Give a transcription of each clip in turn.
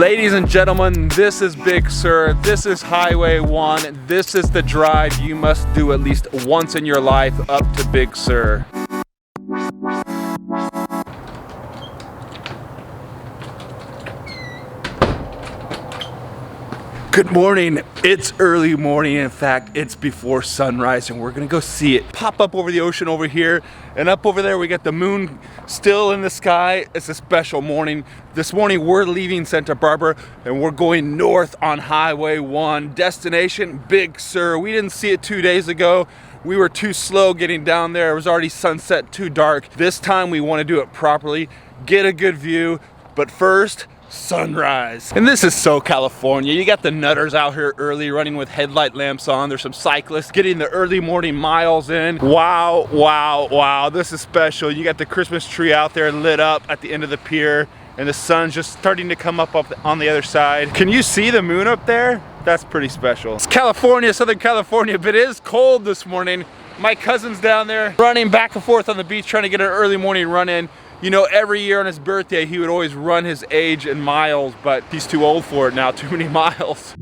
Ladies and gentlemen, this is Big Sur, this is Highway 1, this is the drive you must do at least once in your life up to Big Sur. Good morning. It's early morning. In fact, it's before sunrise and we're gonna go see it pop up over the ocean over here, and up over there we got the moon still in the sky. It's a special morning. This morning we're leaving Santa Barbara and we're going north on Highway 1. Destination Big Sur. We didn't see it 2 days ago. We were too slow getting down there. It was already sunset, too dark. This time we want to do it properly, get a good view, but first, sunrise. And this is so California. You got the nutters out here early running with headlight lamps on. There's some cyclists getting the early morning miles in. Wow, wow, wow. This is special. You got the Christmas tree out there lit up at the end of the pier, and the sun's just starting to come up on the other side. Can you see the moon up there? That's pretty special. It's California, Southern California, but it is cold this morning. My cousin's down there running back and forth on the beach trying to get an early morning run in. You know, every year on his birthday, he would always run his age in miles, but he's too old for it now, too many miles.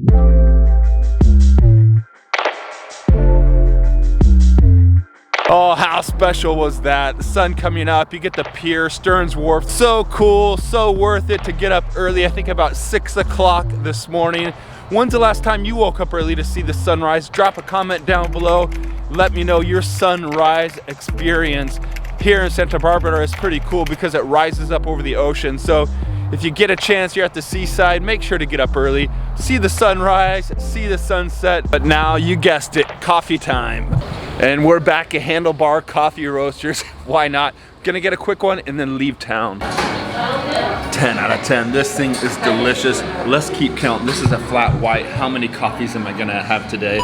Oh, how special was that? The sun coming up, you get the pier, Stearns Wharf. So cool, so worth it to get up early. I think about 6 o'clock this morning. When's the last time you woke up early to see the sunrise? Drop a comment down below. Let me know your sunrise experience. Here in Santa Barbara is pretty cool because it rises up over the ocean. So if you get a chance, you're at the seaside, make sure to get up early, see the sunrise, see the sunset. But now, you guessed it, coffee time. And we're back at Handlebar Coffee Roasters. Why not? Gonna get a quick one and then leave town. 10 out of 10. This thing is delicious. Let's keep counting. This is a flat white. How many coffees am I gonna have today?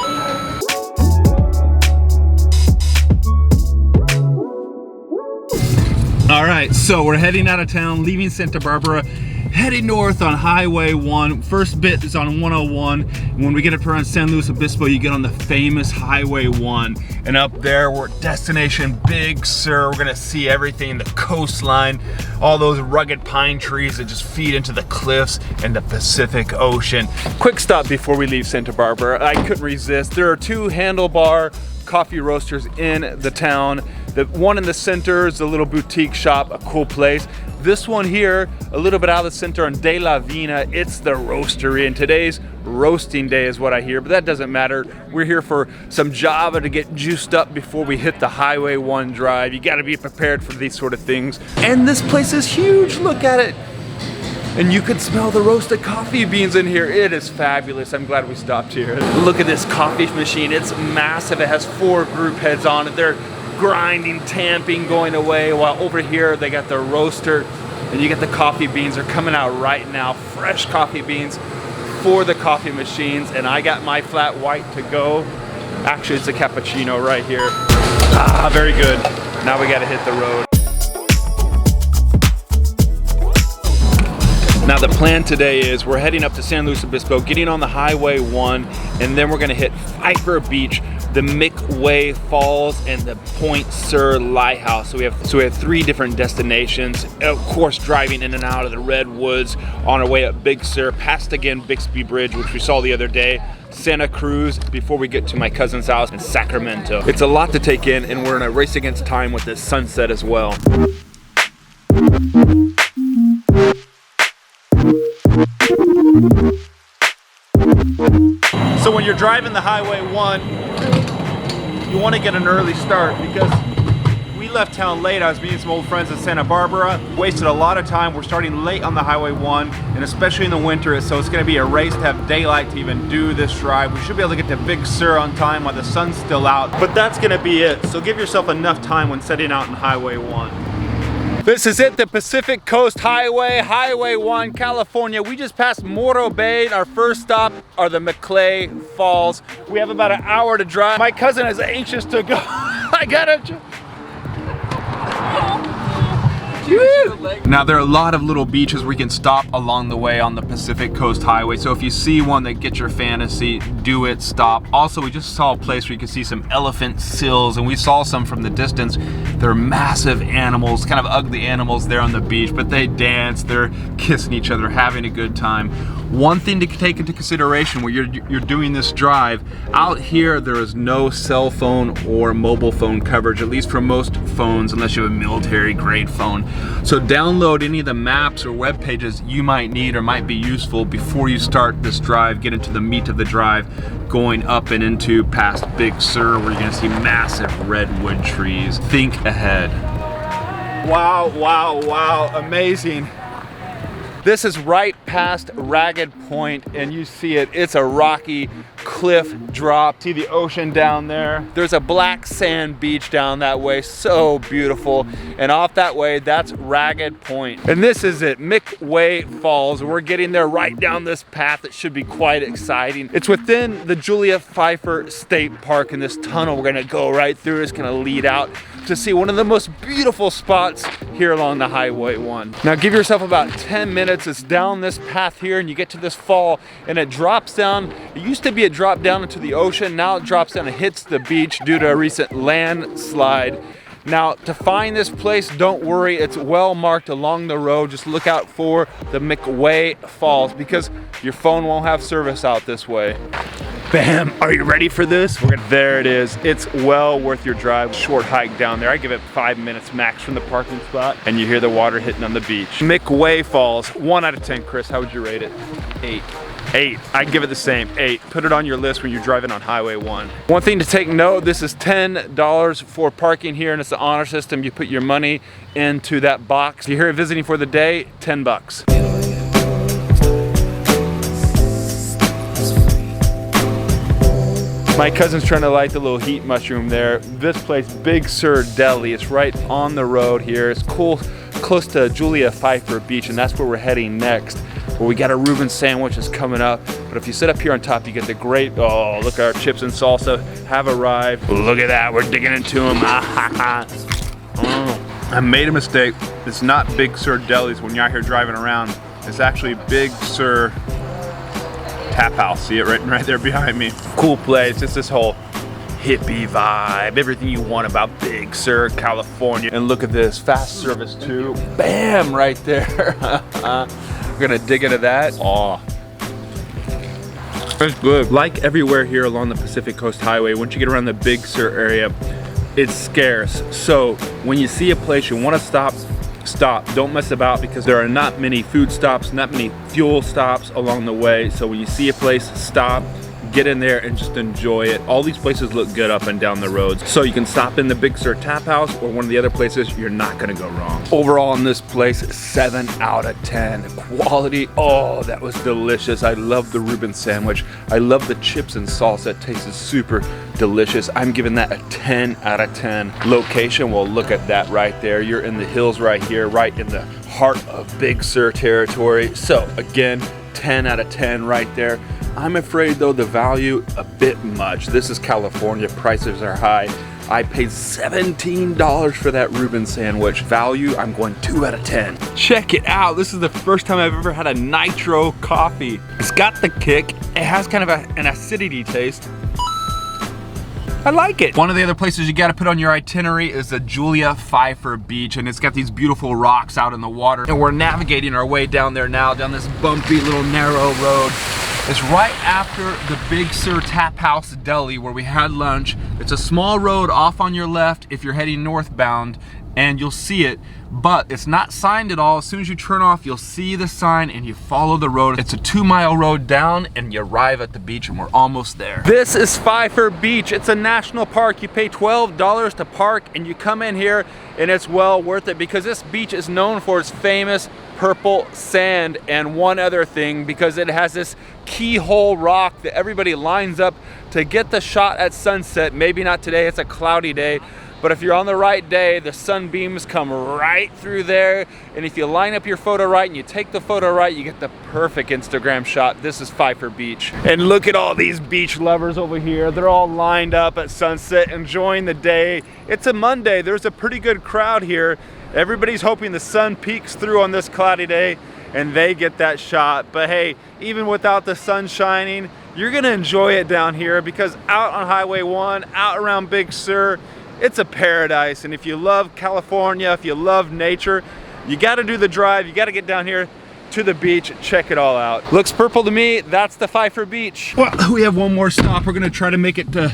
All right, so we're heading out of town, leaving Santa Barbara, heading north on Highway 1. First bit is on 101. When we get up around San Luis Obispo, you get on the famous Highway 1. And up there, we're at destination Big Sur. We're gonna see everything, the coastline, all those rugged pine trees that just feed into the cliffs and the Pacific Ocean. Quick stop before we leave Santa Barbara. I couldn't resist. There are 2 Handlebar coffee roasters in the town. The one in the center is a little boutique shop, a cool place. This one here, a little bit out of the center on De La Vina, it's the roastery. And today's roasting day is what I hear, but that doesn't matter. We're here for some Java to get juiced up before we hit the Highway 1 drive. You gotta be prepared for these sort of things. And this place is huge, look at it. And you can smell the roasted coffee beans in here. It is fabulous. I'm glad we stopped here. Look at this coffee machine. It's massive. It has 4 group heads on it. They're grinding, tamping, going away, while over here they got the roaster and you get the coffee beans. Are coming out right now. Fresh coffee beans for the coffee machines. And I got my flat white to go. Actually, it's a cappuccino right here. Ah, very good. Now we gotta hit the road. Now the plan today is we're heading up to San Luis Obispo, getting on the Highway 1, and then we're gonna hit Pfeiffer Beach, the Mick Way Falls, and the Point Sur Light House. So we have 3 different destinations. Of course, driving in and out of the redwoods on our way up Big Sur, past again Bixby Bridge, which we saw the other day, Santa Cruz, before we get to my cousin's house in Sacramento. It's a lot to take in, and we're in a race against time with this sunset as well. So when you're driving the Highway 1, you want to get an early start because we left town late. I was meeting some old friends in Santa Barbara, wasted a lot of time. We're starting late on the Highway 1, and especially in the winter, so it's going to be a race to have daylight to even do this drive. We should be able to get to Big Sur on time while the sun's still out, but that's going to be it. So give yourself enough time when setting out on Highway 1. This is it, the Pacific Coast Highway, Highway 1, California. We just passed Morro Bay. Our first stop are the McWay Falls. We have about an hour to drive. My cousin is anxious to go. I gotta. Now there are a lot of little beaches where you can stop along the way on the Pacific Coast Highway. So if you see one that gets your fantasy, do it, stop. Also, we just saw a place where you can see some elephant seals, and we saw some from the distance. They're massive animals, kind of ugly animals there on the beach, but they dance, they're kissing each other, having a good time. One thing to take into consideration when you're doing this drive, out here there is no cell phone or mobile phone coverage, at least for most phones, unless you have a military grade phone. So download any of the maps or web pages you might need or might be useful before you start this drive, get into the meat of the drive, going up and into past Big Sur, where you're gonna see massive redwood trees. Think ahead. Wow, wow, wow, amazing. This is right past Ragged Point, and you see it. It's a rocky cliff drop. See the ocean down there? There's a black sand beach down that way, so beautiful. And off that way, that's Ragged Point. And this is it, Mick Way Falls. We're getting there right down this path. It should be quite exciting. It's within the Julia Pfeiffer State Park, and this tunnel we're gonna go right through is gonna lead out to see one of the most beautiful spots here along the Highway 1. Now give yourself about 10 minutes. It's down this path here and you get to this fall and it drops down. It used to be it dropped down into the ocean. Now it drops down and hits the beach due to a recent landslide. Now to find this place, don't worry, it's well marked along the road. Just look out for the McWay Falls because your phone won't have service out this way. Bam, are you ready for this? There it is. It's well worth your drive. Short hike down there. I give it 5 minutes max from the parking spot and you hear the water hitting on the beach. Mick Way Falls, 1 out of 10, Chris. How would you rate it? 8. 8, I'd give it the same, 8. Put it on your list when you're driving on Highway 1. One thing to take note, this is $10 for parking here and it's the honor system. You put your money into that box. If you're here visiting for the day, 10 bucks. My cousin's trying to light the little heat mushroom there. This place, Big Sur Deli, it's right on the road here. It's cool, close to Julia Pfeiffer Beach, and that's where we're heading next. Where we got a Reuben sandwich is coming up. But if you sit up here on top, you get the great, oh, look, our chips and salsa have arrived. Look at that, we're digging into them. I made a mistake. It's not Big Sur Deli's when you're out here driving around. It's actually Big Sur Tap House. See it right there behind me. Cool place. It's this whole hippie vibe, everything you want about Big Sur, California. And look at this, fast service too. Bam, right there. We're gonna dig into that. Oh, it's good. Like everywhere here along the Pacific Coast Highway, once you get around the Big Sur area, it's scarce. So when you see a place you want to stop, don't mess about because there are not many food stops, not many fuel stops along the way. So when you see a place, stop, get in there and just enjoy it. All these places look good up and down the roads. So you can stop in the Big Sur Tap House or one of the other places, you're not gonna go wrong. Overall in this place, 7 out of 10. Quality, oh, that was delicious. I love the Reuben sandwich. I love the chips and salsa, it tasted super delicious. I'm giving that a 10 out of 10. Location, well, look at that right there. You're in the hills right here, right in the heart of Big Sur territory. So again, 10 out of 10 right there. I'm afraid though the value a bit much. This is California, prices are high. I paid $17 for that Reuben sandwich. Value, I'm going 2 out of 10. Check it out. This is the first time I've ever had a nitro coffee. It's got the kick. It has kind of an acidity taste. I like it. One of the other places you gotta put on your itinerary is the Julia Pfeiffer Beach, and it's got these beautiful rocks out in the water. And we're navigating our way down there now, down this bumpy little narrow road. It's right after the Big Sur Tap House Deli where we had lunch. It's a small road off on your left if you're heading northbound, and you'll see it, but it's not signed at all. As soon as you turn off, you'll see the sign and you follow the road. It's a 2-mile road down and you arrive at the beach and we're almost there. This is Pfeiffer Beach. It's a national park. You pay $12 to park and you come in here and it's well worth it because this beach is known for its famous purple sand and one other thing, because it has this keyhole rock that everybody lines up to get the shot at sunset. Maybe not today, it's a cloudy day. But if you're on the right day, the sunbeams come right through there. And if you line up your photo right and you take the photo right, you get the perfect Instagram shot. This is Pfeiffer Beach. And look at all these beach lovers over here. They're all lined up at sunset, enjoying the day. It's a Monday, there's a pretty good crowd here. Everybody's hoping the sun peeks through on this cloudy day and they get that shot. But hey, even without the sun shining, you're gonna enjoy it down here because out on Highway 1, out around Big Sur, it's a paradise. And if you love California, if you love nature, you gotta do the drive, you gotta get down here to the beach, check it all out. Looks purple to me, that's the Pfeiffer Beach. Well, we have one more stop. We're gonna try to make it to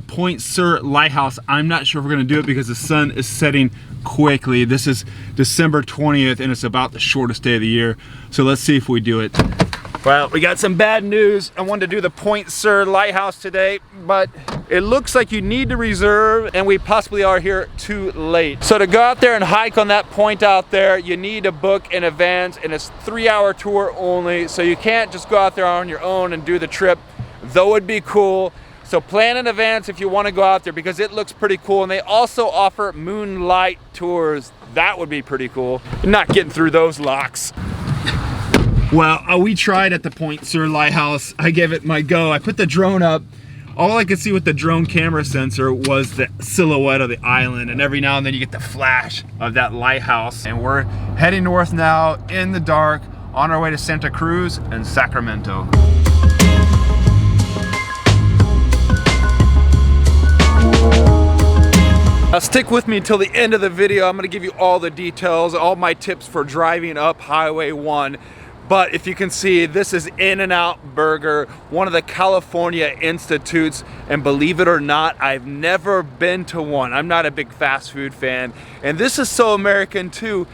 Point Sur Light House. I'm not sure if we're gonna do it because the sun is setting quickly. This is December 20th and it's about the shortest day of the year. So let's see if we do it. Well, we got some bad news. I wanted to do the Point Sur Light House today, but it looks like you need to reserve and we possibly are here too late. So to go out there and hike on that point out there, you need to book in advance and it's 3-hour tour only. So you can't just go out there on your own and do the trip, though it'd be cool. So plan in advance if you want to go out there because it looks pretty cool. And they also offer moonlight tours. That would be pretty cool. You're not getting through those locks. Well, we tried at the Point Sur Lighthouse. I gave it my go. I put the drone up. All I could see with the drone camera sensor was the silhouette of the island. And every now and then you get the flash of that lighthouse. And we're heading north now in the dark on our way to Santa Cruz and Sacramento. Now stick with me until the end of the video. I'm gonna give you all the details, all my tips for driving up Highway 1. But if you can see, this is InNOut Burger, one of the California institutes. And believe it or not, I've never been to one. I'm not a big fast food fan. And this is so American too.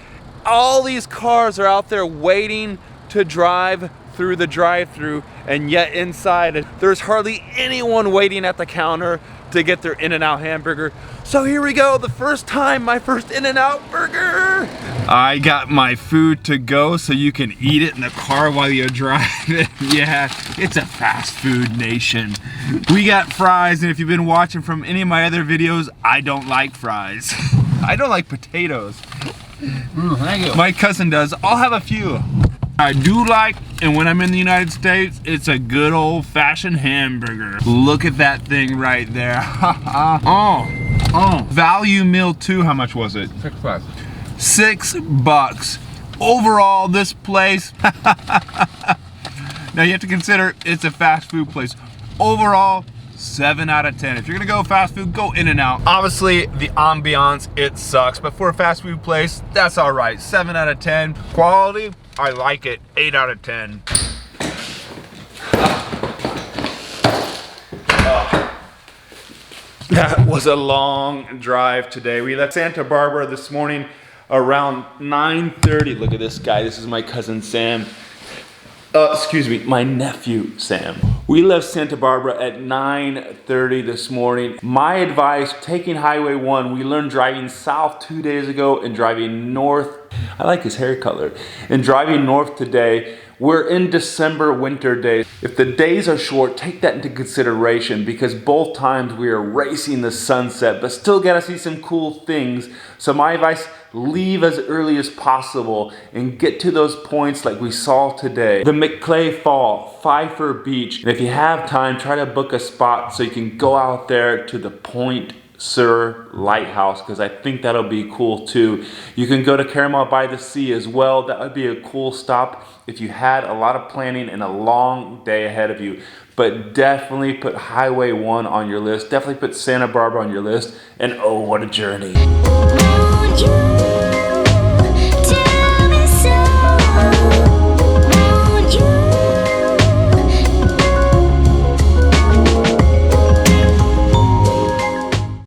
All these cars are out there waiting to drive through the drive-thru, and yet inside there's hardly anyone waiting at the counter to get their In-N-Out hamburger. So here we go, the first time, my first In-N-Out burger. I got my food to go so you can eat it in the car while you're driving. Yeah, it's a fast food nation. We got fries, and if you've been watching from any of my other videos, I don't like fries. I don't like potatoes. Thank you. My cousin does. I'll have a few. I do like, and when I'm in the United States, it's a good old-fashioned hamburger. Look at that thing right there. Oh. Value meal 2, how much was it? $6. $6. Overall, this place, now you have to consider it's a fast food place. Overall, 7 out of 10. If you're gonna go fast food, go In-N-Out. Obviously, the ambiance, it sucks, but for a fast food place, that's all right. 7 out of 10. Quality, I like it. 8 out of 10. That was a long drive today. We left Santa Barbara this morning around 9:30. Look at this guy. This is my cousin Sam. Excuse me, my nephew Sam. We left Santa Barbara at 9:30 this morning. My advice, taking Highway 1, we learned driving south 2 days ago and driving north. I like his hair color. And driving north today, we're in December winter days. If the days are short, take that into consideration because both times we are racing the sunset, but still gotta see some cool things. So my advice, leave as early as possible and get to those points like we saw today. The McWay Falls, Pfeiffer Beach. And if you have time, try to book a spot so you can go out there to the Point Sur Light House because I think that'll be cool too. You can go to Caramel by the Sea as well. That would be a cool stop if you had a lot of planning and a long day ahead of you. But definitely put Highway 1 on your list. Definitely put Santa Barbara on your list. And oh, what a journey.